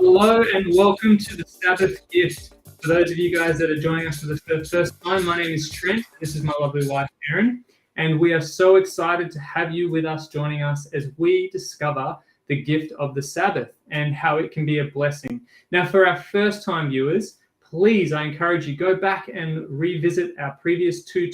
Hello and welcome to the Sabbath Gift. For those of you guys that are joining us for the first time, my name is Trent. This is my lovely wife, Erin. And we are so excited to have you with us, joining us as we discover the gift of the Sabbath and how it can be a blessing. Now, for our first-time viewers, please, I encourage you, go back and revisit our previous two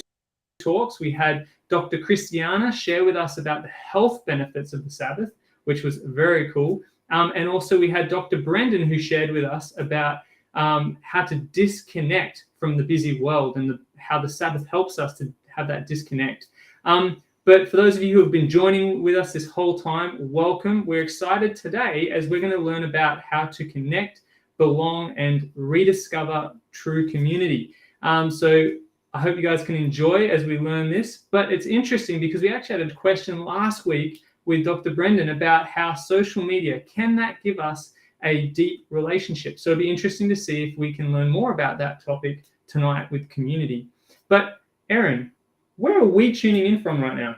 talks. We had Dr. Christiana share with us about the health benefits of the Sabbath, which was very cool. And also we had Dr. Brendan who shared with us about how to disconnect from the busy world and how the Sabbath helps us to have that disconnect. But for those of you who have been joining with us this whole time, welcome. We're excited today as we're going to learn about how to connect, belong, and rediscover true community. So I hope you guys can enjoy as we learn this. But it's interesting because we actually had a question last week with Dr. Brendan about how social media, can that give us a deep relationship? So it'll be interesting to see if we can learn more about that topic tonight with community. But Erin, where are we tuning in from right now?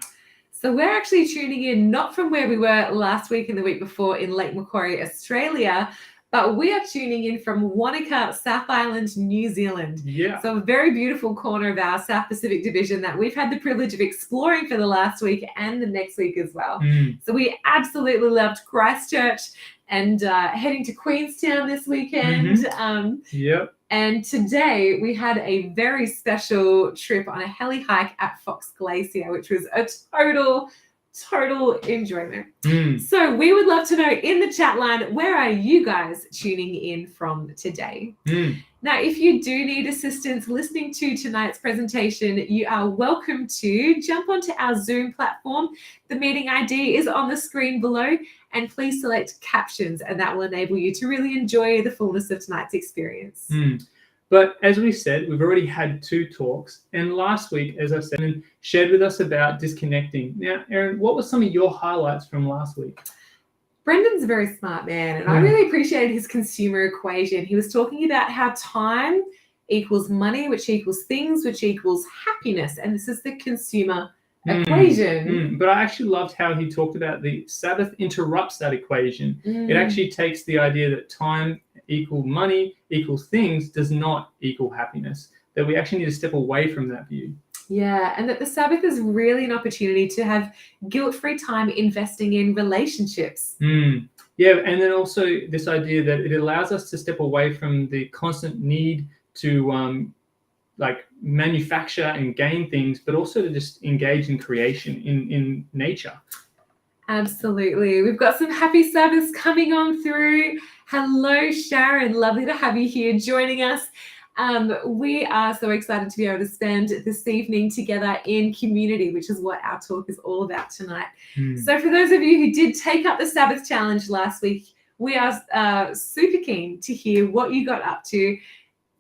So we're actually tuning in not from where we were last week and the week before in Lake Macquarie, Australia, but we are tuning in from Wanaka, South Island, New Zealand. Yeah. So a very beautiful corner of our South Pacific division that we've had the privilege of exploring for the last week and the next week as well. So we absolutely loved Christchurch and heading to Queenstown this weekend. Yep. And today we had a very special trip on a heli hike at Fox Glacier, which was a total enjoyment. So we would love to know in the chat line, where are you guys tuning in from today? Now, if you do need assistance listening to tonight's presentation, you are welcome to jump onto our Zoom platform. The meeting ID is on the screen below, and please select captions, and that will enable you to really enjoy the fullness of tonight's experience. But as we said, we've already had two talks. And last week, as I said, and shared with us about disconnecting. Now, Erin, what were some of your highlights from last week? Brendan's a very smart man, and I really appreciated his consumer equation. He was talking about how time equals money, which equals things, which equals happiness. And this is the consumer equation. But I actually loved how he talked about the Sabbath interrupts that equation. It actually takes the idea that time equal money equals things does not equal happiness, that we actually need to step away from that view. Yeah, and that the Sabbath is really an opportunity to have guilt-free time investing in relationships. Yeah, and then also this idea that it allows us to step away from the constant need to like manufacture and gain things, but also to just engage in creation in nature. Absolutely. We've got some happy Sabbaths coming on through. Hello, Sharon. Lovely to have you here joining us. We are so excited to be able to spend this evening together in community, which is what our talk is all about tonight. So for those of you who did take up the Sabbath challenge last week, we are super keen to hear what you got up to.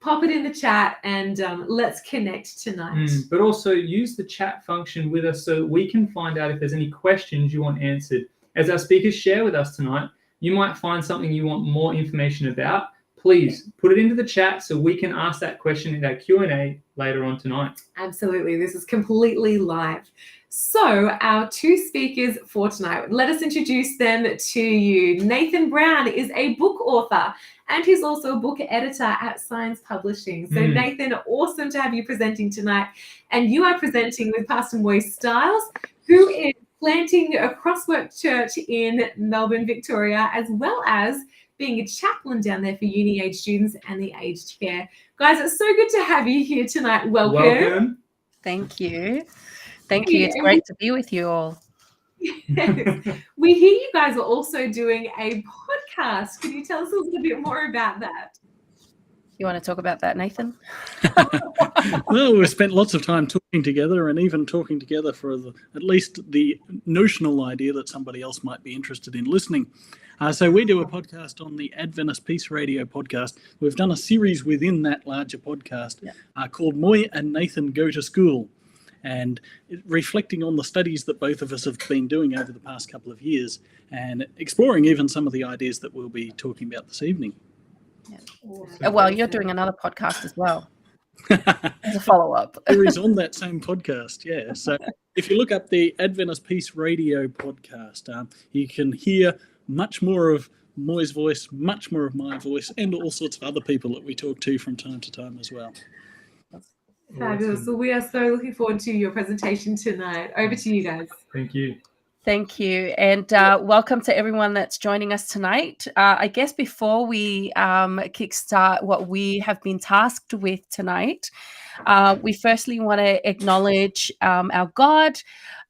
Pop it in the chat and let's connect tonight. But also use the chat function with us so we can find out if there's any questions you want answered. As our speakers share with us tonight, you might find something you want more information about. Please put it into the chat so we can ask that question in our Q&A later on tonight. Absolutely. This is completely live. So our two speakers for tonight, let us introduce them to you. Nathan Brown is a book author and he's also a book editor at Science Publishing. So Nathan, awesome to have you presenting tonight. And you are presenting with Pastor Moise Stiles, who is planting a Crosswork Church in Melbourne, Victoria, as well as being a chaplain down there for uni age students and the aged care. Guys, it's so good to have you here tonight. Welcome. Thank you. Thank you. It's great to be with you all. We hear you guys are also doing a podcast. Can you tell us a little bit more about that? You want to talk about that, Nathan? Well, we've spent lots of time talking together and even talking together for at least the notional idea that somebody else might be interested in listening. So we do a podcast on the Adventist Peace Radio podcast. We've done a series within that larger podcast called Moy and Nathan Go to School, and reflecting on the studies that both of us have been doing over the past couple of years and exploring even some of the ideas that we'll be talking about this evening. Awesome. Well, you're doing another podcast as well. As a follow-up. Series on that same podcast, yeah. So if you look up the Adventist Peace Radio podcast, you can hear much more of Moy's voice, much more of my voice, and all sorts of other people that we talk to from time to time as well. Fabulous. So we are so looking forward to your presentation tonight. Over to you guys. Thank you. Thank you. And welcome to everyone that's joining us tonight. I guess before we kickstart what we have been tasked with tonight, we firstly want to acknowledge our God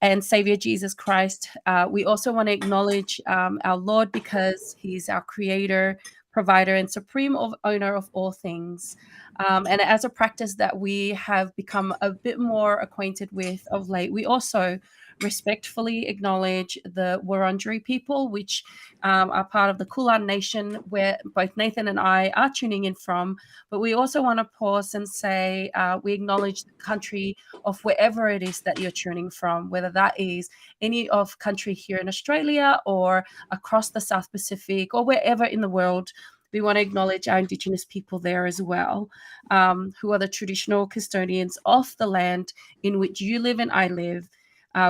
and Savior Jesus Christ. We also want to acknowledge our Lord because he's our creator, provider, and supreme owner of all things. And as a practice that we have become a bit more acquainted with of late, we also respectfully acknowledge the Wurundjeri people, which are part of the Kulin Nation, where both Nathan and I are tuning in from. But we also want to pause and say we acknowledge the country of wherever it is that you're tuning from, whether that is any of country here in Australia or across the South Pacific or wherever in the world. We want to acknowledge our Indigenous people there as well, who are the traditional custodians of the land in which you live and I live.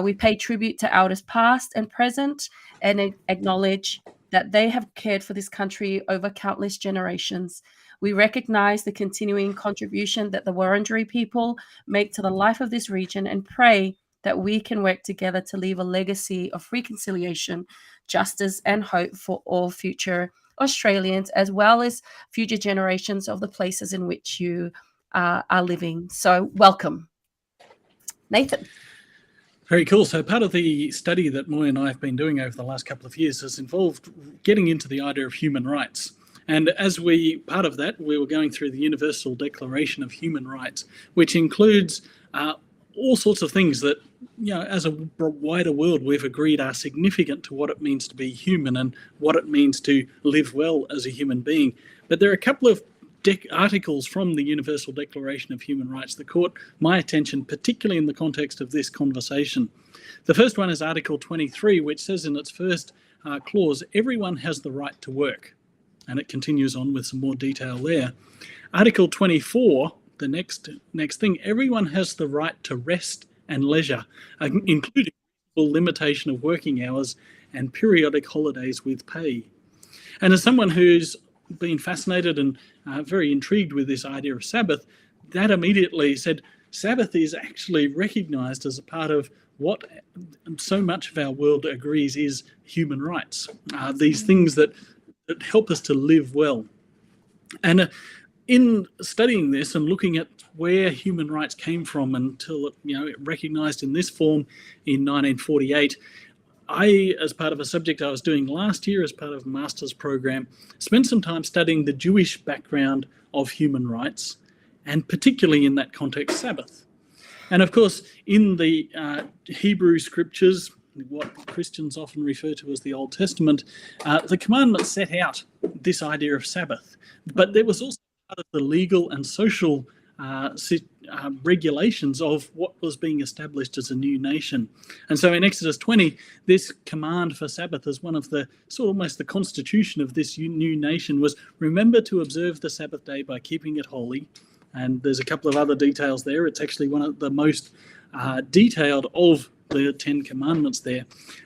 We pay tribute to elders past and present and acknowledge that they have cared for this country over countless generations. We recognize the continuing contribution that the Wurundjeri people make to the life of this region and pray that we can work together to leave a legacy of reconciliation, justice, and hope for all future Australians, as well as future generations of the places in which you are living. So welcome. Nathan. Very cool. So part of the study that Moy and I have been doing over the last couple of years has involved getting into the idea of human rights. And part of that, we were going through the Universal Declaration of Human Rights, which includes all sorts of things that, as a wider world, we've agreed are significant to what it means to be human and what it means to live well as a human being. But there are a couple of articles from the Universal Declaration of Human Rights that caught my attention, particularly in the context of this conversation. The first one is Article 23, which says in its first clause, everyone has the right to work. And it continues on with some more detail there. Article 24, the next thing, everyone has the right to rest and leisure, including limitation of working hours and periodic holidays with pay. And as someone who's been fascinated and very intrigued with this idea of Sabbath, that immediately said Sabbath is actually recognised as a part of what so much of our world agrees is human rights, these things that help us to live well. And in studying this and looking at where human rights came from until it recognised in this form in 1948, I, as part of a subject I was doing last year as part of a master's program, spent some time studying the Jewish background of human rights, and particularly in that context, Sabbath. And of course, in the Hebrew scriptures, what Christians often refer to as the Old Testament, the commandments set out this idea of Sabbath. But there was also part of the legal and social regulations of what was being established as a new nation. And so in Exodus 20, this command for Sabbath as one of the almost the constitution of this new nation was, remember to observe the Sabbath day by keeping it holy. And there's a couple of other details there. It's actually one of the most detailed of the 10 commandments there.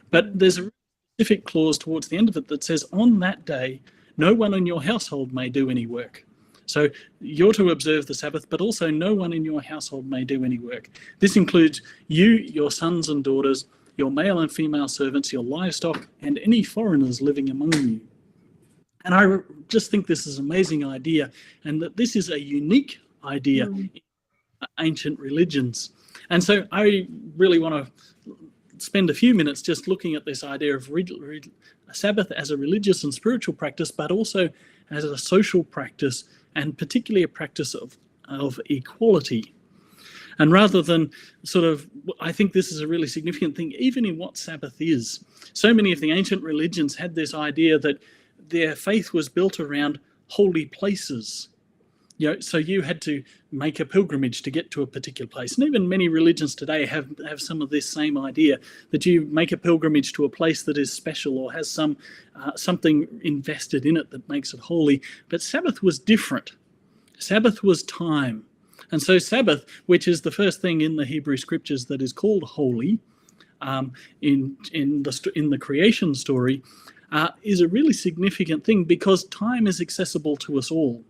But there's a specific clause towards the end of it that says, on that day, no one in your household may do any work. So you're to observe the Sabbath, but also no one in your household may do any work. This includes you, your sons and daughters, your male and female servants, your livestock, and any foreigners living among you. And I just think this is an amazing idea, and that this is a unique idea in ancient religions. And so I really want to spend a few minutes just looking at this idea of Sabbath as a religious and spiritual practice, but also as a social practice, and particularly a practice of equality. And rather than I think this is a really significant thing, even in what Sabbath is. So many of the ancient religions had this idea that their faith was built around holy places. So you had to make a pilgrimage to get to a particular place. And even many religions today have some of this same idea, that you make a pilgrimage to a place that is special or has something invested in it that makes it holy. But Sabbath was different. Sabbath was time. And so Sabbath, which is the first thing in the Hebrew scriptures that is called holy, in the creation story, is a really significant thing because time is accessible to us all.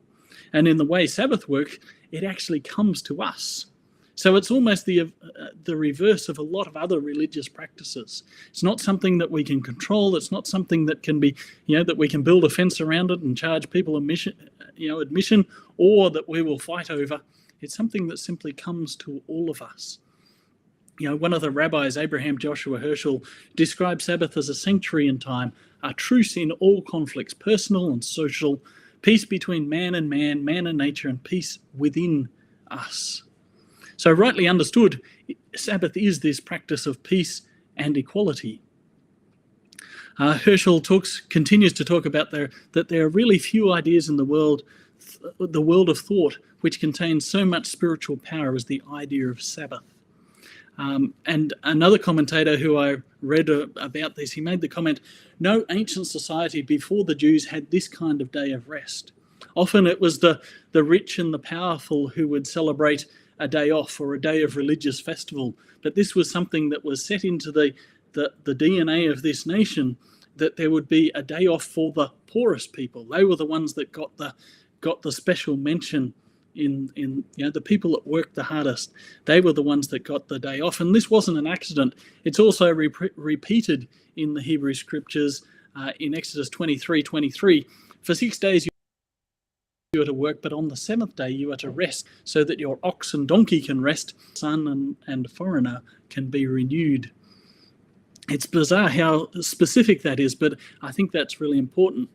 And in the way Sabbath works, it actually comes to us. So it's almost the reverse of a lot of other religious practices. It's not something that we can control. It's not something that can be, that we can build a fence around it and charge people admission, or that we will fight over. It's something that simply comes to all of us. One of the rabbis, Abraham Joshua Herschel, described Sabbath as a sanctuary in time, a truce in all conflicts, personal and social, peace between man and nature, and peace within us. So rightly understood, Sabbath is this practice of peace and equality. Herschel continues to talk about that there are really few ideas in the world of thought, which contains so much spiritual power as the idea of Sabbath. And another commentator who I read about this, he made the comment, no ancient society before the Jews had this kind of day of rest. Often it was the rich and the powerful who would celebrate a day off or a day of religious festival. But this was something that was set into the DNA of this nation, that there would be a day off for the poorest people. They were the ones that got the special mention in the people that worked the hardest. They were the ones that got the day off. And this wasn't an accident. It's also repeated in the Hebrew scriptures in Exodus 23:23. For 6 days you are to work, but on the seventh day you are to rest, so that your ox and donkey can rest, son and foreigner can be renewed. It's bizarre how specific that is, but I think that's really important.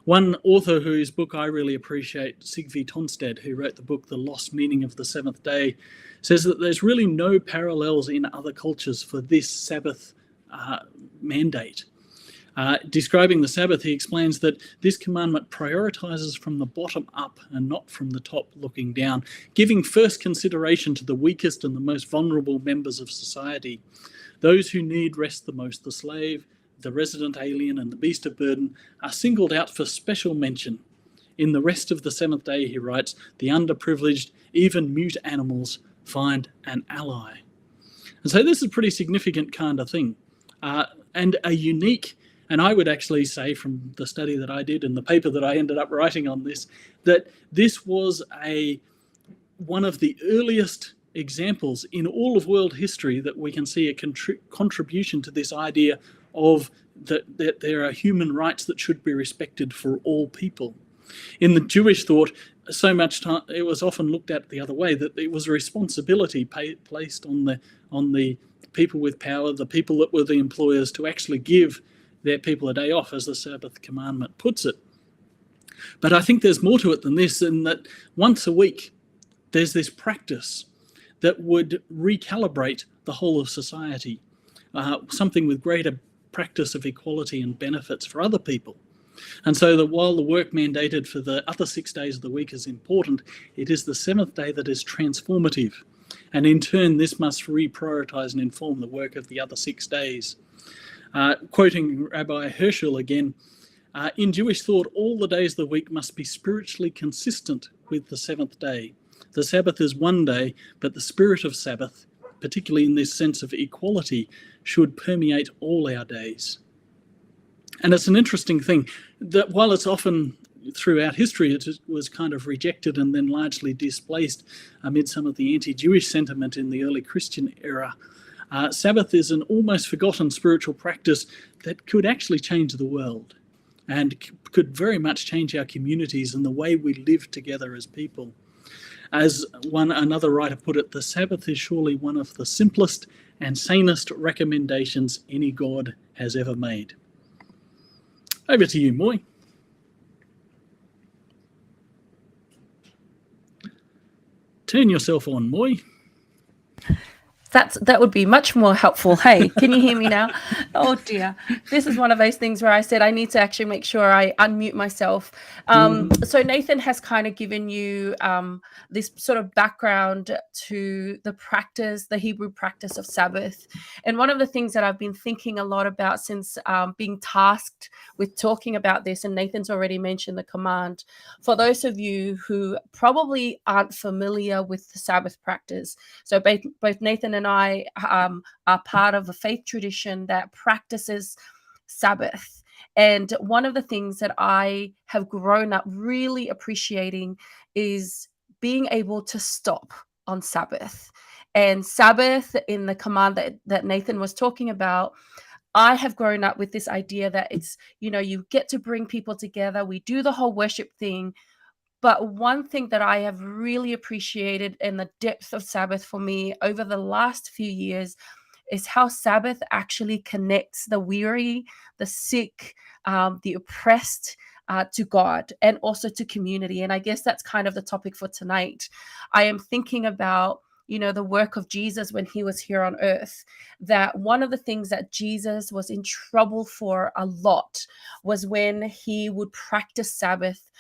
One author whose book I really appreciate, Sigve Tonstad, who wrote the book The Lost Meaning of the Seventh Day, says that there's really no parallels in other cultures for this Sabbath mandate. Describing the Sabbath, he explains that this commandment prioritizes from the bottom up and not from the top looking down, giving first consideration to the weakest and the most vulnerable members of society. Those who need rest the most, the slave, the resident alien, and the beast of burden, are singled out for special mention. In the rest of the seventh day, he writes, the underprivileged, even mute animals find an ally. And so this is a pretty significant kind of thing, and a unique. And I would actually say, from the study that I did and the paper that I ended up writing on this, that this was one of the earliest examples in all of world history that we can see a contribution to this idea of that there are human rights that should be respected for all people. In the Jewish thought, so much time it was often looked at the other way, that it was a responsibility placed on the people with power, the people that were the employers, to actually give their people a day off, as the Sabbath commandment puts it. But I think there's more to it than this, in that once a week there's this practice that would recalibrate the whole of society, something with greater practice of equality and benefits for other people. And so that while the work mandated for the other 6 days of the week is important, it is the seventh day that is transformative. And in turn, this must reprioritize and inform the work of the other 6 days. Quoting Rabbi Herschel again, in Jewish thought, all the days of the week must be spiritually consistent with the seventh day. The Sabbath is one day, but the spirit of Sabbath, particularly in this sense of equality, should permeate all our days. And it's an interesting thing that while it's often throughout history it was kind of rejected and then largely displaced amid some of the anti-Jewish sentiment in the early Christian era, Sabbath is an almost forgotten spiritual practice that could actually change the world and could very much change our communities and the way we live together as people. As another writer put it, the Sabbath is surely one of the simplest and sanest recommendations any God has ever made. Over to you, Moy. Turn yourself on, Moy. That would be much more helpful. Hey, can you hear me now? Oh dear. This is one of those things where I said I need to actually make sure I unmute myself. So Nathan has kind of given you this sort of background to the Hebrew practice of Sabbath. And one of the things that I've been thinking a lot about since being tasked with talking about this, and Nathan's already mentioned the command, for those of you who probably aren't familiar with the Sabbath practice. So both Nathan and I are part of a faith tradition that practices Sabbath. And one of the things that I have grown up really appreciating is being able to stop on Sabbath. And Sabbath, in the command that Nathan was talking about, I have grown up with this idea that it's, you get to bring people together. We do the whole worship thing. But one thing that I have really appreciated in the depth of Sabbath for me over the last few years is how Sabbath actually connects the weary, the sick, the oppressed to God and also to community. And I guess that's kind of the topic for tonight. I am thinking about the work of Jesus when he was here on earth, that one of the things that Jesus was in trouble for a lot was when he would practice Sabbath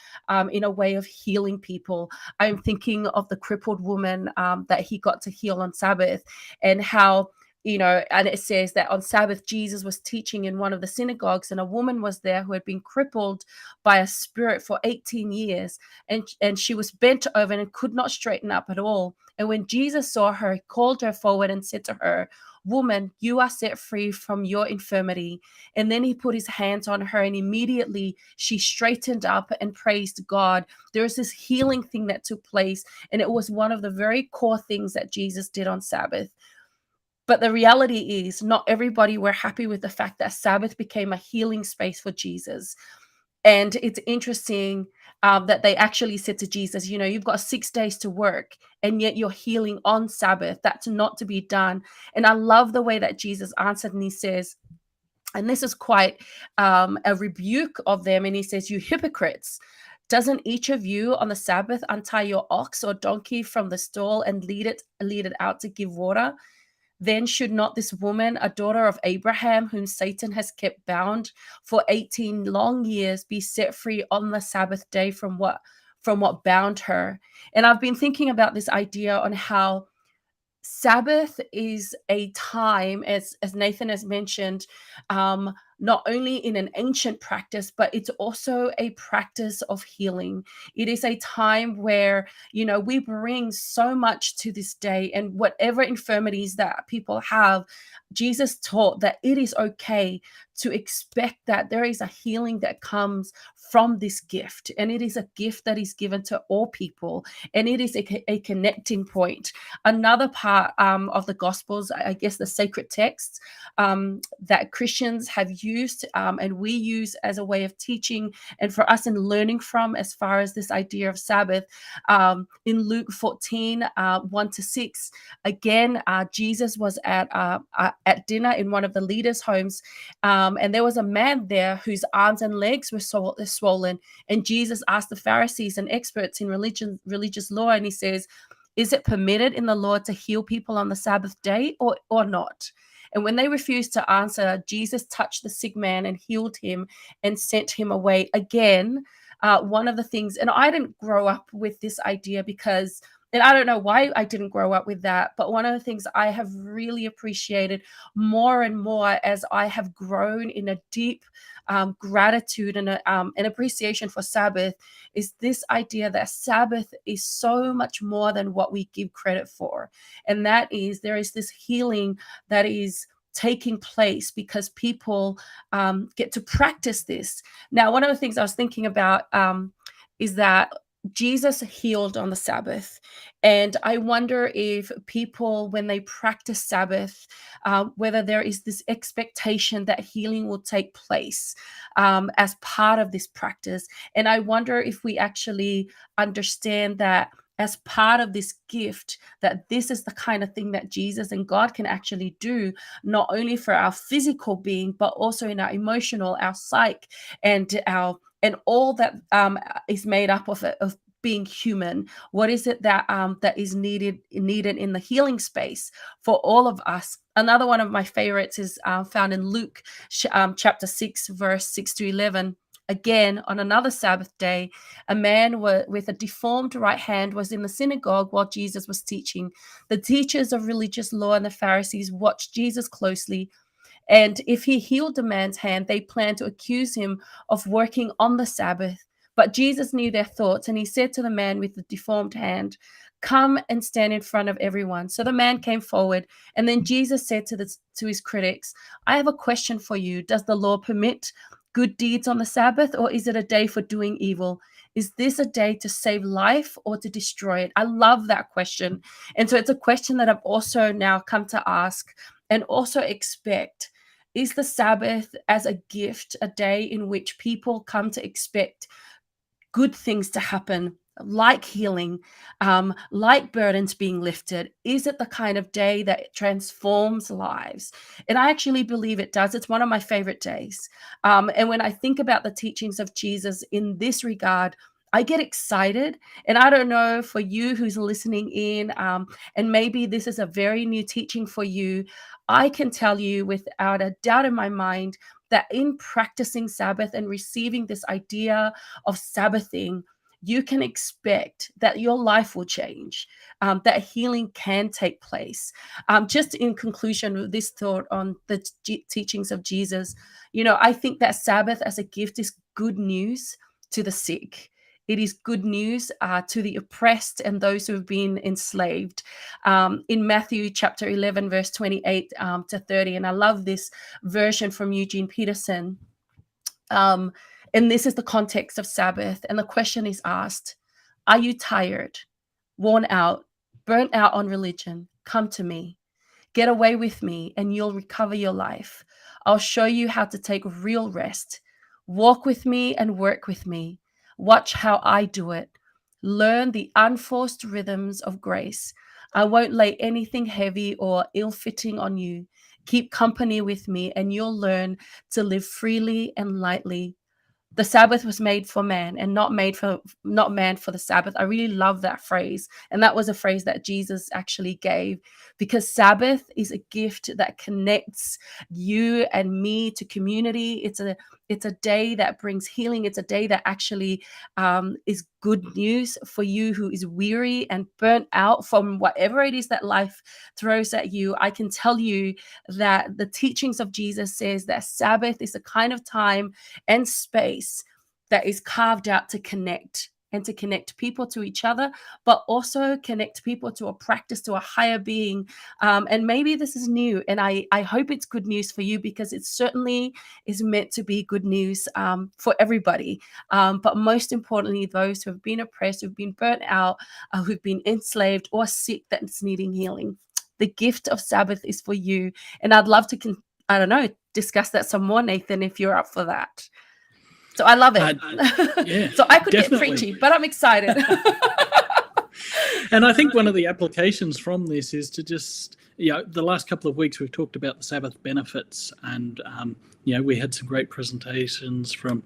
in a way of healing people. I'm thinking of the crippled woman that he got to heal on Sabbath, and how and it says that on Sabbath, Jesus was teaching in one of the synagogues, and a woman was there who had been crippled by a spirit for 18 years. And she was bent over and could not straighten up at all. And when Jesus saw her, he called her forward and said to her, "Woman, you are set free from your infirmity." And then he put his hands on her, and immediately she straightened up and praised God. There was this healing thing that took place, and it was one of the very core things that Jesus did on Sabbath. But the reality is, not everybody were happy with the fact that Sabbath became a healing space for Jesus. And it's interesting that they actually said to Jesus, you've got 6 days to work, and yet you're healing on Sabbath. That's not to be done. And I love the way that Jesus answered, and he says, and this is quite a rebuke of them, and he says, "You hypocrites. Doesn't each of you on the Sabbath untie your ox or donkey from the stall and lead it out to give water? Then should not this woman, a daughter of Abraham, whom Satan has kept bound for 18 long years, be set free on the Sabbath day from what bound her?" And I've been thinking about this idea on how Sabbath is a time, as Nathan has mentioned, not only in an ancient practice, but it's also a practice of healing. It is a time where, we bring so much to this day, and whatever infirmities that people have, Jesus taught that it is okay to expect that there is a healing that comes from this gift. And it is a gift that is given to all people, and it is a connecting point. Another part of the Gospels, I guess the sacred texts that Christians have used and we use as a way of teaching and for us in learning from, as far as this idea of Sabbath. In Luke 14, 1-6, again, Jesus was at dinner in one of the leaders' homes, and there was a man there whose arms and legs were swollen. And Jesus asked the Pharisees and experts in religious law, and he says, "Is it permitted in the law to heal people on the Sabbath day or not?" And when they refused to answer, Jesus touched the sick man and healed him and sent him away. Again, one of the things, and I didn't grow up with this idea because, and I don't know why I didn't grow up with that, but one of the things I have really appreciated more and more as I have grown in a deep gratitude and an appreciation for Sabbath is this idea that Sabbath is so much more than what we give credit for. And that is, there is this healing that is taking place because people get to practice this. Now, one of the things I was thinking about is that Jesus healed on the Sabbath. And I wonder if people, when they practice Sabbath, whether there is this expectation that healing will take place as part of this practice. And I wonder if we actually understand that as part of this gift, that this is the kind of thing that Jesus and God can actually do, not only for our physical being, but also in our emotional, our psyche, and all that is made up of being human. What is it that that is needed in the healing space for all of us? Another one of my favorites is found in Luke chapter 6, verse 6-11. Again, on another Sabbath day, a man with a deformed right hand was in the synagogue while Jesus was teaching. The teachers of religious law and the Pharisees watched Jesus closely. And if he healed the man's hand, they planned to accuse him of working on the Sabbath. But Jesus knew their thoughts, and he said to the man with the deformed hand, "Come and stand in front of everyone." So the man came forward, and then Jesus said to his critics, "I have a question for you. Does the law permit good deeds on the Sabbath, or is it a day for doing evil? Is this a day to save life or to destroy it? I love that question. And so it's a question that I've also now come to ask and also expect. Is the Sabbath as a gift, a day in which people come to expect good things to happen, like healing, like burdens being lifted? Is it the kind of day that transforms lives? And I actually believe it does. It's one of my favorite days. And when I think about the teachings of Jesus in this regard, I get excited. And I don't know for you who's listening in, and maybe this is a very new teaching for you. I can tell you without a doubt in my mind that in practicing Sabbath and receiving this idea of Sabbathing, you can expect that your life will change, that healing can take place. Just in conclusion with this thought on the teachings of Jesus, I think that Sabbath as a gift is good news to the sick. It is good news to the oppressed and those who have been enslaved. In Matthew chapter 11, verse 28 to 30, and I love this version from Eugene Peterson. And this is the context of Sabbath. And the question is asked, are you tired, worn out, burnt out on religion? Come to me. Get away with me and you'll recover your life. I'll show you how to take real rest. Walk with me and work with me. Watch how I do it. Learn the unforced rhythms of grace. I won't lay anything heavy or ill-fitting on you. Keep company with me and you'll learn to live freely and lightly. The Sabbath was made for man and not man for the Sabbath. I really love that phrase. And that was a phrase that Jesus actually gave, because Sabbath is a gift that connects you and me to community. It's a day that brings healing. It's a day that actually is good news for you who is weary and burnt out from whatever it is that life throws at you. I can tell you that the teachings of Jesus says that Sabbath is a kind of time and space that is carved out to connect and to connect people to each other, but also connect people to a practice, to a higher being. And maybe this is new, and I hope it's good news for you, because it certainly is meant to be good news for everybody. But most importantly, those who have been oppressed, who've been burnt out, who've been enslaved or sick that's needing healing. The gift of Sabbath is for you. And I'd love to, discuss that some more, Nathan, if you're up for that. So I love it. Yeah, so I could definitely get preachy, but I'm excited. And I think one of the applications from this is to just, the last couple of weeks we've talked about the Sabbath benefits, and, we had some great presentations from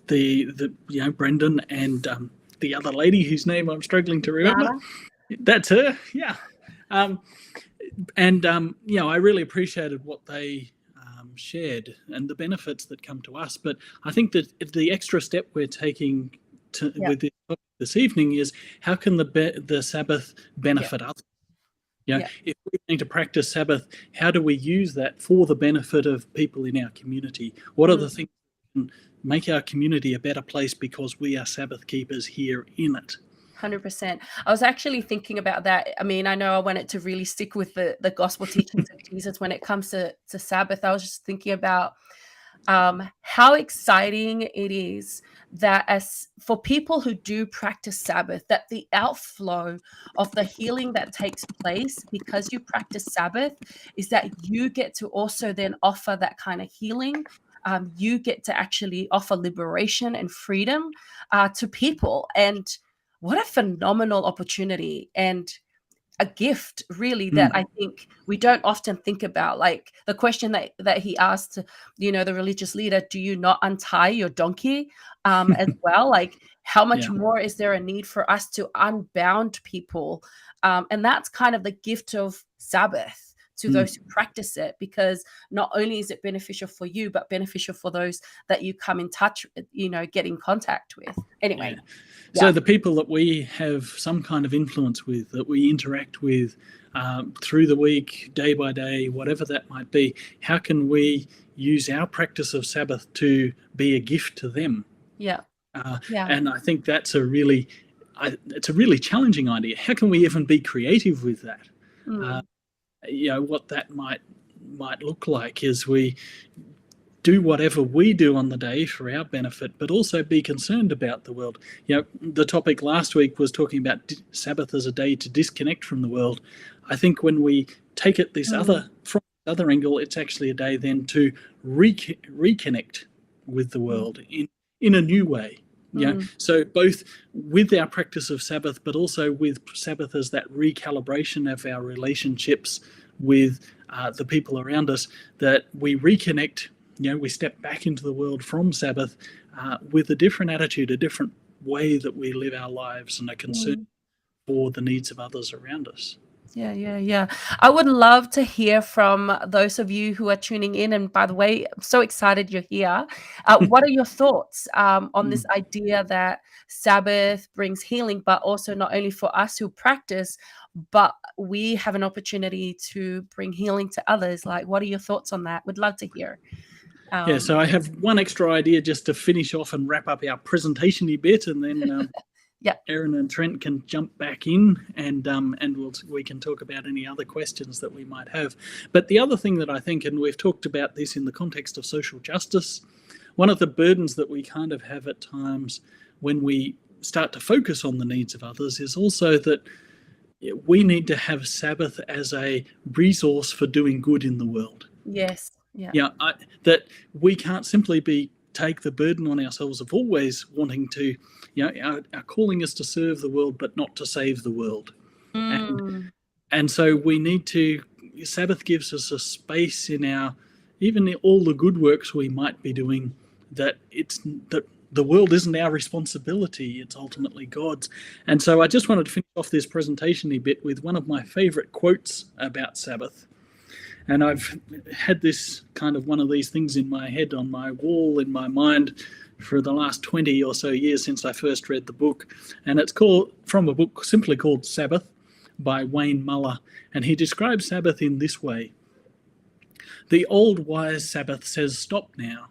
Brendan and the other lady whose name I'm struggling to remember. Yara? That's her, yeah. I really appreciated what they shared and the benefits that come to us. But I think that the extra step we're taking with this evening is, how can the Sabbath benefit others? If we're going to practice Sabbath, how do we use that for the benefit of people in our community? What are the things that can make our community a better place because we are Sabbath keepers here in it? 100%. I was actually thinking about that. I mean, I know I wanted to really stick with the gospel teachings of Jesus when it comes to Sabbath. I was just thinking about how exciting it is that as for people who do practice Sabbath, that the outflow of the healing that takes place because you practice Sabbath is that you get to also then offer that kind of healing. You get to actually offer liberation and freedom to people. And what a phenomenal opportunity and a gift, really, that I think we don't often think about. Like the question that he asked, the religious leader, do you not untie your donkey as well? Like, how much more is there a need for us to unbound people? And that's kind of the gift of Sabbath to those who practice it, because not only is it beneficial for you, but beneficial for those that you come in touch with, get in contact with. Anyway. So the people that we have some kind of influence with, that we interact with through the week, day by day, whatever that might be, how can we use our practice of Sabbath to be a gift to them? And I think that's it's a really challenging idea. How can we even be creative with that? What that might look like is do whatever we do on the day for our benefit, but also be concerned about the world. The topic last week was talking about Sabbath as a day to disconnect from the world. I think when we take it from this other angle, it's actually a day then to reconnect with the world in a new way. So both with our practice of Sabbath, but also with Sabbath as that recalibration of our relationships with the people around us, that we reconnect. We step back into the world from Sabbath with a different attitude, a different way that we live our lives, and a concern for the needs of others around us. Yeah. I would love to hear from those of you who are tuning in. And by the way, I'm so excited you're here. What are your thoughts on this idea that Sabbath brings healing, but also not only for us who practice, but we have an opportunity to bring healing to others? Like, what are your thoughts on that? Would love to hear. So I have one extra idea just to finish off and wrap up our presentation-y bit, and then Erin and Trent can jump back in, and we can talk about any other questions that we might have. But the other thing that I think, and we've talked about this in the context of social justice, one of the burdens that we kind of have at times when we start to focus on the needs of others is also that we need to have Sabbath as a resource for doing good in the world. Yes. That we can't simply take the burden on ourselves of always wanting to, our calling is to serve the world, but not to save the world. And so we need to, Sabbath gives us a space in even all the good works we might be doing, that the world isn't our responsibility, it's ultimately God's. And so I just wanted to finish off this presentation a bit with one of my favorite quotes about Sabbath. And I've had this kind of one of these things in my head, on my wall, in my mind for the last 20 or so years since I first read the book. And it's from a book simply called Sabbath by Wayne Muller. And he describes Sabbath in this way. The old wise Sabbath says, stop now.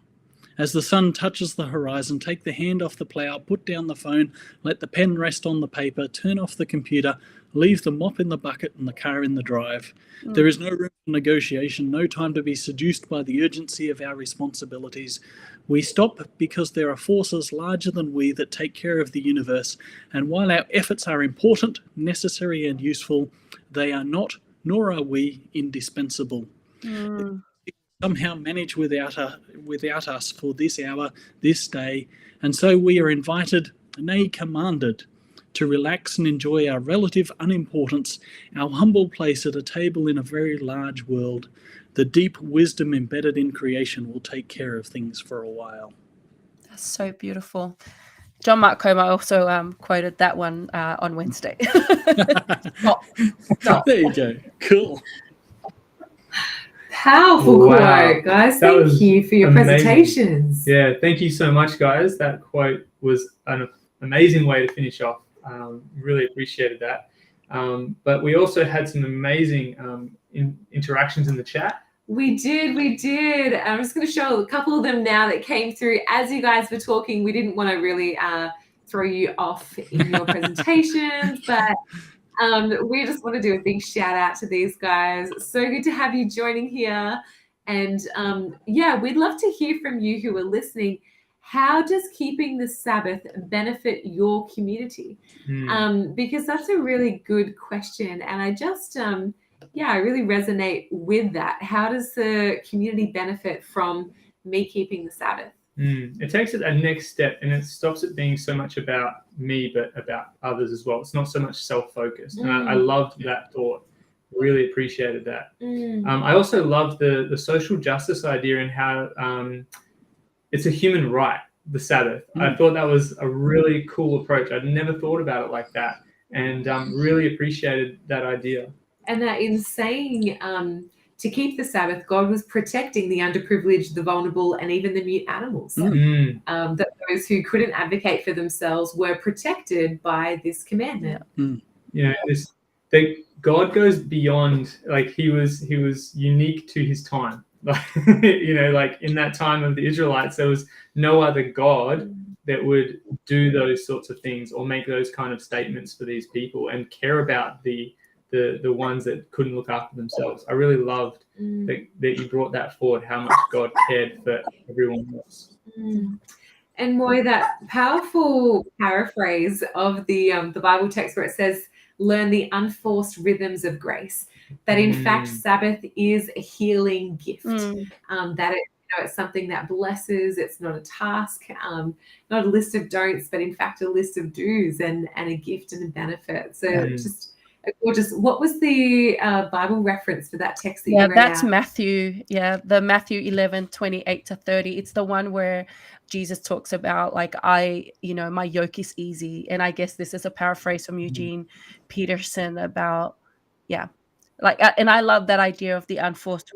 As the sun touches the horizon, take the hand off the plough, put down the phone, let the pen rest on the paper, turn off the computer, leave the mop in the bucket and the car in the drive. There is no room for negotiation, no time to be seduced by the urgency of our responsibilities. We stop because there are forces larger than we that take care of the universe, and while our efforts are important, necessary and useful, they are not, nor are we, indispensable. Somehow manage without us for this hour, this day, and so we are invited, nay commanded, to relax and enjoy our relative unimportance, our humble place at a table in a very large world. The deep wisdom embedded in creation will take care of things for a while. That's so beautiful. John Mark Comer also quoted that one on Wednesday. Stop. There you go. Cool. Powerful quote, guys. Thank you for your presentations. Yeah, thank you so much, guys. That quote was an amazing way to finish off. Really appreciated that. But we also had some amazing interactions in the chat. We did. I'm just going to show a couple of them now that came through as you guys were talking. We didn't want to really throw you off in your presentations, but we just want to do a big shout out to these guys. So good to have you joining here. And we'd love to hear from you who are listening. How does keeping the Sabbath benefit your community? Because that's a really good question. And I just, I really resonate with that. How does the community benefit from me keeping the Sabbath? It takes it a next step, and it stops it being so much about me, but about others as well. It's not so much self-focused. And I loved that thought. Really appreciated that. I also love the social justice idea and how it's a human right, the Sabbath. I thought that was a really cool approach. I'd never thought about it like that, and really appreciated that idea. And that in saying to keep the Sabbath, God was protecting the underprivileged, the vulnerable, and even the mute animals. That those who couldn't advocate for themselves were protected by this commandment. That God goes beyond, like he was unique to his time. Like in that time of the Israelites, there was no other God that would do those sorts of things or make those kind of statements for these people and care about the the ones that couldn't look after themselves. I really loved that you brought that forward, how much God cared for everyone else. And Moy, that powerful paraphrase of the Bible text where it says, learn the unforced rhythms of grace, that in fact Sabbath is a healing gift, that it's something that blesses. It's not a task, not a list of don'ts, but in fact a list of do's and a gift and a benefit. So just gorgeous. What was the Bible reference for that text that you read that's out? Matthew. Yeah, the Matthew 11:28-30. It's the one where Jesus talks about like, my yoke is easy. And I guess this is a paraphrase from Eugene Peterson about, and I love that idea of the unforced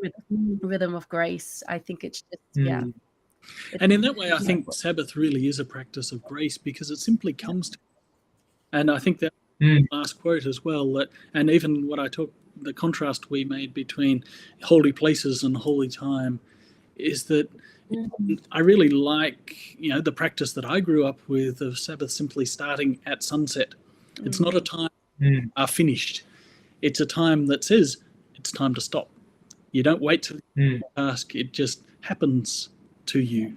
rhythm of grace. I think it's just, And in that way, I think Sabbath really is a practice of grace because it simply comes to. And I think that last quote as well, that, and even what I took, the contrast we made between holy places and holy time, is that I really like, the practice that I grew up with of Sabbath simply starting at sunset. It's not a time finished. It's a time that says it's time to stop. You don't wait till you ask. It just happens to you.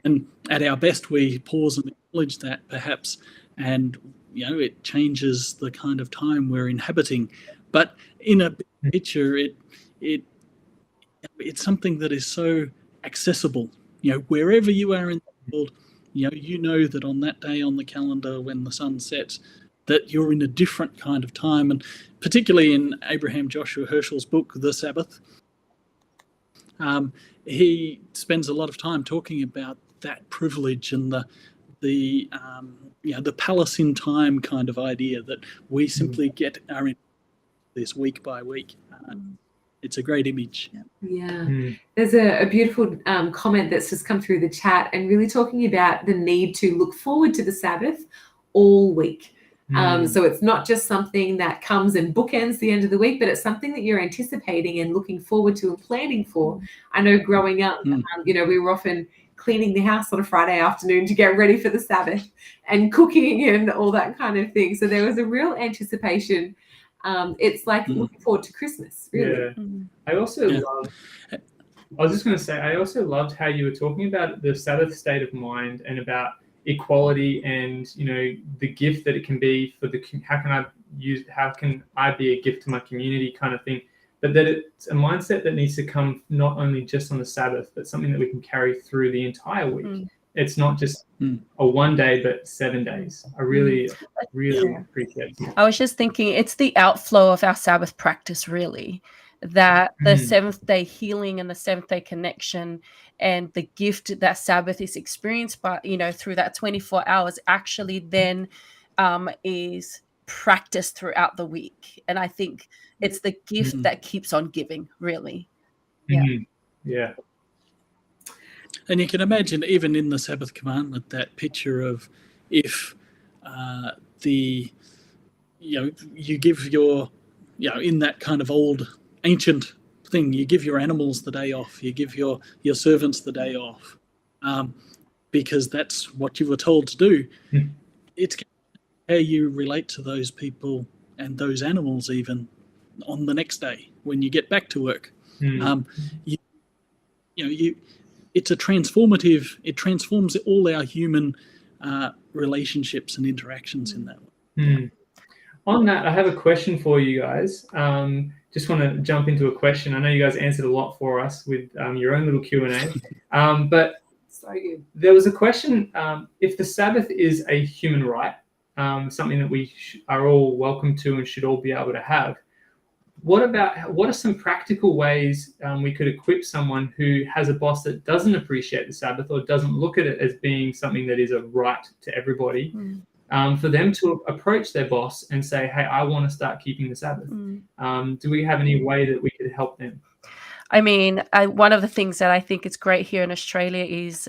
And at our best, we pause and acknowledge that perhaps, and it changes the kind of time we're inhabiting. But in a big picture, it's something that is so accessible. Wherever you are in the world, you know that on that day on the calendar when the sun sets, that you're in a different kind of time. And particularly in Abraham Joshua Herschel's book, The Sabbath, he spends a lot of time talking about that privilege and the palace in time kind of idea that we simply get our this week by week. It's a great image. There's a beautiful comment that's just come through the chat and really talking about the need to look forward to the Sabbath all week. So it's not just something that comes and bookends the end of the week, but it's something that you're anticipating and looking forward to and planning for. I know growing up, we were often cleaning the house on a Friday afternoon to get ready for the Sabbath and cooking and all that kind of thing. So there was a real anticipation. It's like looking forward to Christmas, really. I also loved how you were talking about the Sabbath state of mind and about equality and the gift that it can be for how can I be a gift to my community kind of thing, but that it's a mindset that needs to come not only just on the Sabbath, but something that we can carry through the entire week. It's not just a one day, but 7 days. I really appreciate it. I was just thinking it's the outflow of our Sabbath practice, really, that the seventh day healing and the seventh day connection and the gift that Sabbath is experienced by, through that 24 hours actually then is practiced throughout the week. And I think it's the gift that keeps on giving, really. Yeah. And you can imagine even in the Sabbath commandment, that picture of if you give your, in that kind of old ancient thing, you give your animals the day off, you give your servants the day off, because that's what you were told to do. It's how you relate to those people and those animals even on the next day when you get back to work. It's a transformative. It transforms all our human relationships and interactions in that way. On that, I have a question for you guys. Just want to jump into a question. I know you guys answered a lot for us with your own little Q&A, but there was a question: if the Sabbath is a human right, something that we are all welcome to and should all be able to have, what are some practical ways we could equip someone who has a boss that doesn't appreciate the Sabbath or doesn't look at it as being something that is a right to everybody, for them to approach their boss and say, hey, I want to start keeping the Sabbath? Do we have any way that we could help them? I mean, one of the things that I think is great here in Australia is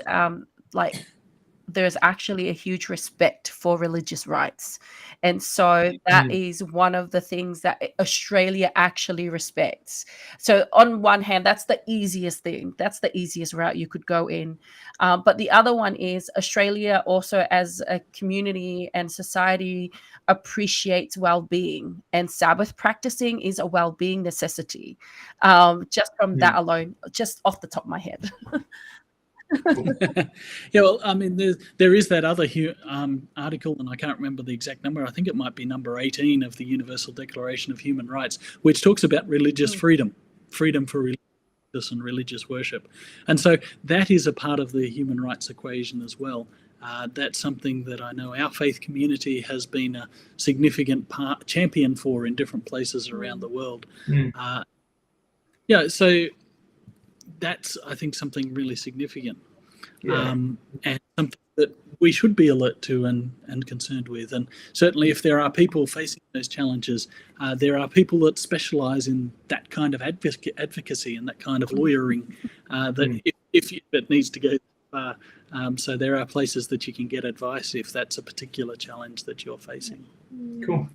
there's actually a huge respect for religious rights. And so that is one of the things that Australia actually respects. So on one hand, that's the easiest thing. That's the easiest route you could go in. But the other one is Australia also as a community and society appreciates well-being, and Sabbath practicing is a well-being necessity. Just from that alone, just off the top of my head. Yeah, well, I mean, there is that other article, and I can't remember the exact number. I think it might be number 18 of the Universal Declaration of Human Rights, which talks about religious freedom for religious and religious worship. And so that is a part of the human rights equation as well. That's something that I know our faith community has been a significant champion for in different places around the world. So that's, I think, something really significant, and something that we should be alert to and concerned with. And certainly if there are people facing those challenges, there are people that specialise in that kind of advocacy and that kind of lawyering that if it needs to go far. So there are places that you can get advice if that's a particular challenge that you're facing. Cool.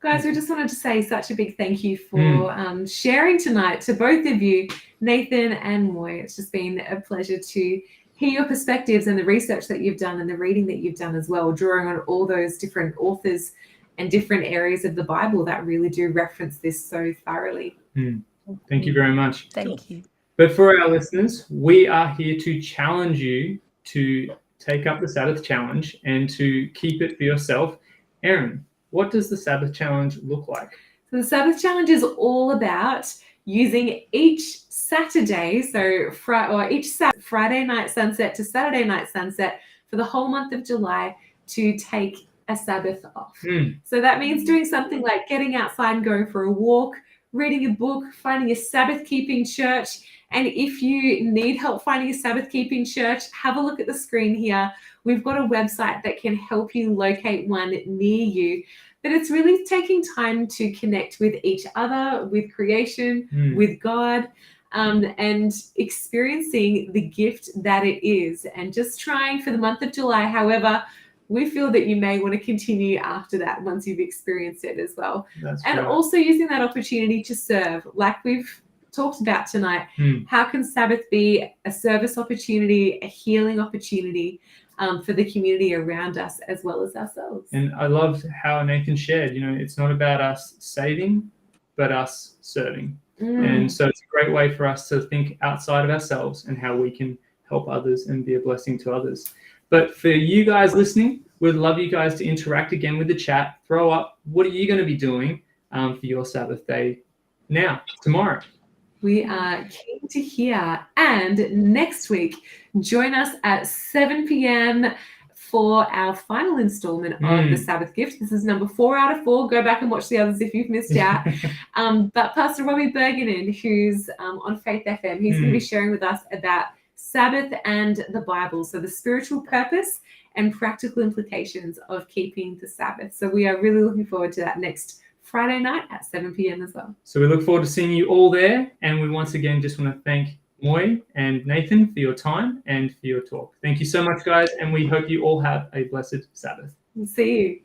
Guys, we just wanted to say such a big thank you for sharing tonight to both of you, Nathan and Moy. It's just been a pleasure to hear your perspectives and the research that you've done and the reading that you've done as well, drawing on all those different authors and different areas of the Bible that really do reference this so thoroughly. Thank you very much. Thank you. But for our listeners, we are here to challenge you to take up the Sabbath challenge and to keep it for yourself. Erin, what does the Sabbath challenge look like? So the Sabbath challenge is all about using each Saturday, Friday night sunset to Saturday night sunset for the whole month of July to take a Sabbath off. So that means doing something like getting outside and going for a walk, reading a book, finding a Sabbath-keeping church. And if you need help finding a Sabbath-keeping church, have a look at the screen here. We've got a website that can help you locate one near you. But it's really taking time to connect with each other, with creation, with God, and experiencing the gift that it is. And just trying for the month of July. However, we feel that you may want to continue after that once you've experienced it as well. And also using that opportunity to serve, like we've talked about tonight. How can Sabbath be a service opportunity, a healing opportunity for the community around us as well as ourselves? And I loved how Nathan shared, it's not about us saving, but us serving. And so it's a great way for us to think outside of ourselves and how we can help others and be a blessing to others. But for you guys listening, we'd love you guys to interact again with the chat. Throw up, what are you going to be doing for your Sabbath day tomorrow? We are keen to hear. And next week, join us at 7 p.m. for our final installment of the Sabbath Gift. This is number 4 out of 4. Go back and watch the others if you've missed out. But Pastor Robbie Bergenin, who's on Faith FM, he's going to be sharing with us about Sabbath and the Bible. So the spiritual purpose and practical implications of keeping the Sabbath. So we are really looking forward to that next Friday night at 7 p.m. as well. So we look forward to seeing you all there. And we once again just want to thank Moy and Nathan for your time and for your talk. Thank you so much, guys. And we hope you all have a blessed Sabbath. See you.